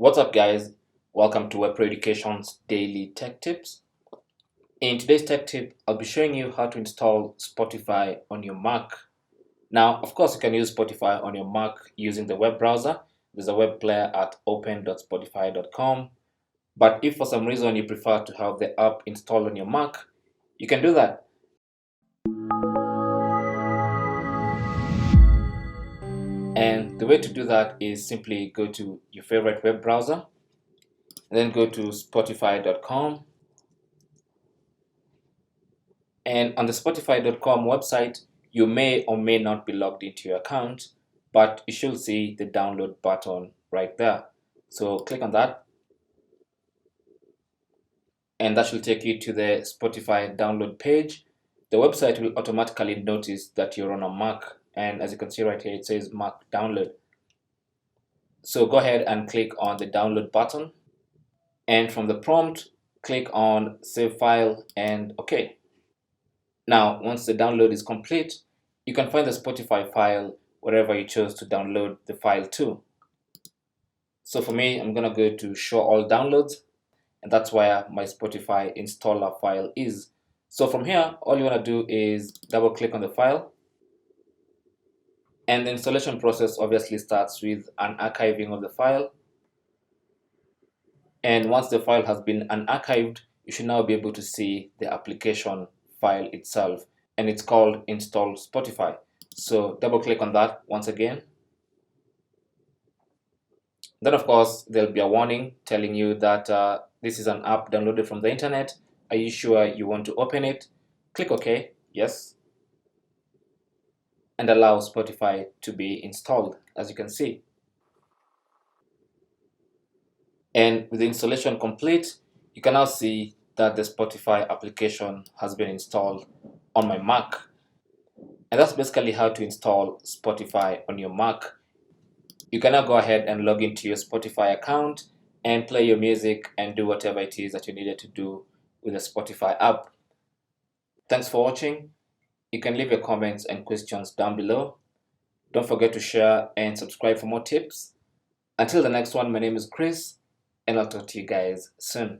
What's up, guys? Welcome to Web Pro Education's daily tech tips. In today's tech tip, I'll be showing you how to install Spotify on your Mac. Now, of course, you can use Spotify on your Mac using the web browser. There's a web player at open.spotify.com. But if for some reason you prefer to have the app installed on your Mac, you can do that. And the way to do that is simply go to your favorite web browser, and then go to spotify.com. And on the spotify.com website, you may or may not be logged into your account, but you should see the download button right there. So click on that, and that should take you to the Spotify download page. The website will automatically notice that you're on a Mac, and as you can see right here, it says Mac download. So go ahead and click on the download button, and from the prompt, click on save file and OK. Now, once the download is complete, you can find the Spotify file wherever you chose to download the file to. So for me, I'm going to go to show all downloads, and that's where my Spotify installer file is. So from here, all you want to do is double click on the file. And the installation process obviously starts with an archiving of the file. And once the file has been unarchived, you should now be able to see the application file itself, and it's called install Spotify. So double click on that once again. Then of course there'll be a warning telling you that this is an app downloaded from the internet. Are you sure you want to open it? Click OK, yes, and allow Spotify to be installed, as you can see. And with the installation complete, you can now see that the Spotify application has been installed on my Mac. And that's basically how to install Spotify on your Mac. You can now go ahead and log into your Spotify account and play your music and do whatever it is that you needed to do with the Spotify app. Thanks for watching. You can leave your comments and questions down below. Don't forget to share and subscribe for more tips. Until the next one, my name is Chris, and I'll talk to you guys soon.